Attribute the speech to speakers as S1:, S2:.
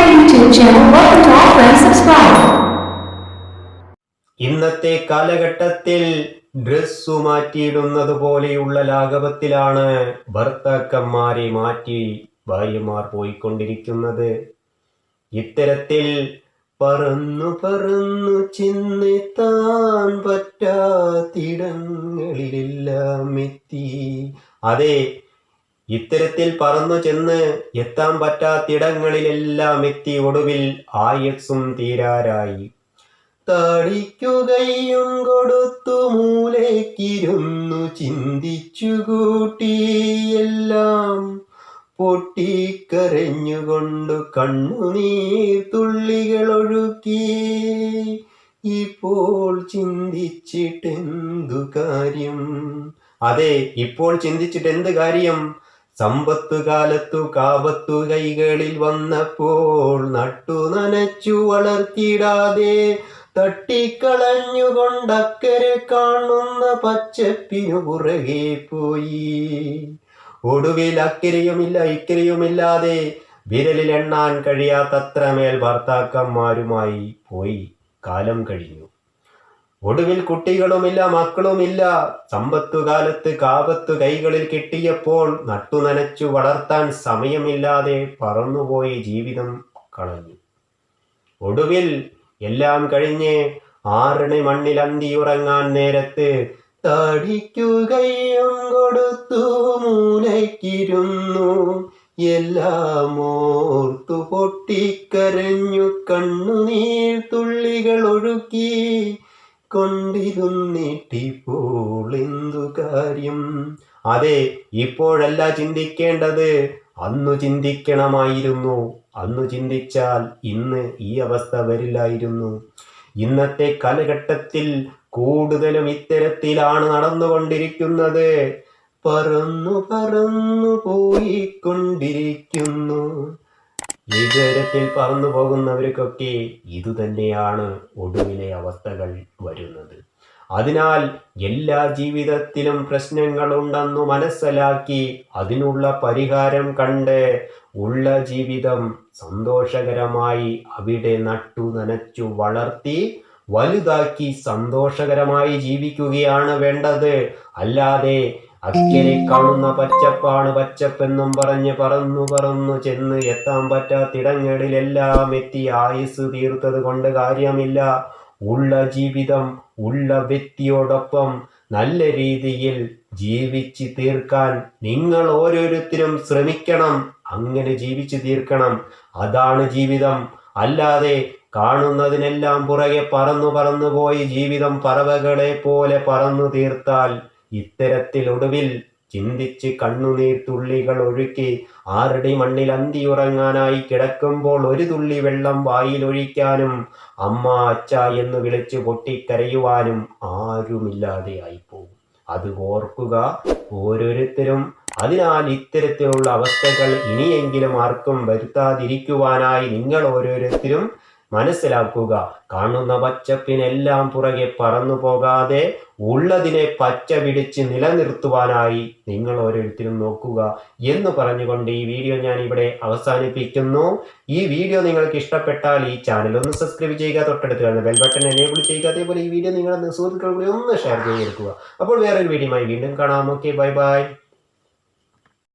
S1: YouTube channel. Welcome to all friends. Subscribe.
S2: ഇന്നത്തെ കാലഘട്ടത്തിൽ dress മാറ്റിയിടുന്നത് പോലെയുള്ള ലാഘവത്തിലാണ് ഭർത്താക്കന്മാരെ മാറ്റി ഭാര്യമാർ പോയിക്കൊണ്ടിരിക്കുന്നത്. ഇത്തരത്തിൽ പറന്നു പറന്നു ചെന്നെത്താൻ പറ്റാത്തിടങ്ങളിലെല്ലാം എത്തി. അതെ, ഇത്തരത്തിൽ പറന്നു ചെന്ന് എത്താൻ പറ്റാത്തിടങ്ങളിലെല്ലാം എത്തി. ഒടുവിൽ ആയുസ്സും തീരാറായി. താടിക്കുകയും കൊടുത്തു മൂലയ്ക്കിരുന്നു ചിന്തിച്ചുകൂട്ടി. എല്ലാം പൊട്ടിക്കരഞ്ഞുകൊണ്ടു കണ്ണുനീർ തുള്ളികളൊഴുക്കി. ഇപ്പോൾ ചിന്തിച്ചിട്ടെന്തു കാര്യം? അതെ, ഇപ്പോൾ ചിന്തിച്ചിട്ടെന്ത് കാര്യം? സമ്പത്തു കാലത്തു കാപത്തു കൈകളിൽ വന്നപ്പോൾ നട്ടു നനച്ചു വളർത്തിടാതെ തട്ടിക്കളഞ്ഞുകൊണ്ടക്കരെ കാണുന്ന പച്ചപ്പിനു പുറകെ പോയി. ഒടുവിൽ അക്കരയുമില്ല ഇക്കരയുമില്ലാതെ വിരലിൽ എണ്ണാൻ കഴിയാത്തത്രമേൽ ഭർത്താക്കന്മാരുമായി പോയി. കാലം കഴിഞ്ഞു. ഒടുവിൽ കുട്ടികളുമില്ല, മക്കളുമില്ല. സമ്പത്തുകാലത്ത് കാപത്തു കൈകളിൽ കിട്ടിയപ്പോൾ നട്ടു നനച്ചു വളർത്താൻ സമയമില്ലാതെ പറന്നുപോയി ജീവിതം കളഞ്ഞു. ഒടുവിൽ എല്ലാം കഴിഞ്ഞ് 6 മണ്ണിൽ അന്തിയുറങ്ങാൻ നേരത്ത് താടിക്കുകയും കൊടുത്തു മൂലയ്ക്കിരുന്നു. എല്ലാം ഓർത്തു പൊട്ടിക്കരഞ്ഞു കണ്ണുനീർ തുള്ളികൾ ഒഴുക്കി കൊണ്ടിരുന്നിട്ടിപ്പോൾ എന്തു കാര്യം? അതെ, ഇപ്പോഴല്ല ചിന്തിക്കേണ്ടത്, അന്നു ചിന്തിക്കണമായിരുന്നു. അന്നു ചിന്തിച്ചാൽ ഇന്ന് ഈ അവസ്ഥ വരില്ലായിരുന്നു. ഇന്നത്തെ കാലഘട്ടത്തിൽ കൂടുതലും ഇത്തരത്തിലാണ് നടന്നുകൊണ്ടിരിക്കുന്നത്. പറന്നു പറന്നു പോയിക്കൊണ്ടിരിക്കുന്നു. ഈ തരത്തിൽ പറന്നു പോകുന്നവർക്കൊക്കെ ഇതുതന്നെയാണ് ഒടുവിലെ അവസ്ഥകൾ വരുന്നത്. അതിനാൽ എല്ലാ ജീവിതത്തിലും പ്രശ്നങ്ങളുണ്ടെന്നു മനസ്സിലാക്കി അതിനുള്ള പരിഹാരം കണ്ട് ഉള്ള ജീവിതം സന്തോഷകരമായി അവിടെ നട്ടു നനച്ചു വളർത്തി വലുതാക്കി സന്തോഷകരമായി ജീവിക്കുകയാണ് വേണ്ടത്. അല്ലാതെ അക്കരെ കാണുന്ന പച്ചപ്പാണ് പച്ചപ്പെന്നും പറഞ്ഞ് പറന്നു പറന്നു ചെന്ന് എത്താൻ പറ്റാത്തിടങ്ങളിലെല്ലാം എത്തി ആയുസ് തീർത്തത് കൊണ്ട് കാര്യമില്ല. ഉള്ള ജീവിതം ഉള്ള വ്യക്തിയോടൊപ്പം നല്ല രീതിയിൽ ജീവിച്ച് തീർക്കാൻ നിങ്ങൾ ഓരോരുത്തരും ശ്രമിക്കണം. അങ്ങനെ ജീവിച്ചു തീർക്കണം. അതാണ് ജീവിതം. അല്ലാതെ കാണുന്നതിനെല്ലാം പുറകെ പറന്നു പറന്നു പോയി ജീവിതം പറവകളെ പോലെ പറന്നു തീർത്താൽ ഇത്തരത്തിൽ ഒടുവിൽ ചിന്തിച്ച് കണ്ണുനീർ തുള്ളികൾ ഒഴുക്കി 6 മണ്ണിൽ അന്തിയുറങ്ങാനായി കിടക്കുമ്പോൾ ഒരു തുള്ളി വെള്ളം വായിലൊഴിക്കാനും അമ്മ അച്ഛ എന്ന് വിളിച്ച് പൊട്ടിക്കരയുവാനും ആരുമില്ലാതെ ആയിപ്പോകും. അത് ഓർക്കുക ഓരോരുത്തരും. അതിനാൽ ഇത്തരത്തിലുള്ള അവസ്ഥകൾ ഇനിയെങ്കിലും ആർക്കും വരുത്താതിരിക്കുവാനായി നിങ്ങൾ ഓരോരുത്തരും മനസ്സിലാക്കുക. കാണുന്ന പച്ചപ്പിനെല്ലാം പുറകെ പറന്നു പോകാതെ ഉള്ളതിനെ പച്ച പിടിച്ച് നിലനിർത്തുവാനായി നിങ്ങൾ ഓരോരുത്തരും നോക്കുക എന്ന് പറഞ്ഞുകൊണ്ട് ഈ വീഡിയോ ഞാൻ ഇവിടെ അവസാനിപ്പിക്കുന്നു. ഈ വീഡിയോ നിങ്ങൾക്ക് ഇഷ്ടപ്പെട്ടാൽ ഈ ചാനൽ ഒന്ന് സബ്സ്ക്രൈബ് ചെയ്യുക, തൊട്ടടുത്ത് കാണുന്ന ബെൽ ബട്ടൺ എനേബിൾ ചെയ്യുക. അതേപോലെ ഈ വീഡിയോ നിങ്ങളുടെ സുഹൃത്തുക്കൾ കൂടി ഒന്ന് ഷെയർ ചെയ്തെടുക്കുക. അപ്പോൾ വേറൊരു വീഡിയോയുമായി വീണ്ടും കാണാം. Okay, bye bye.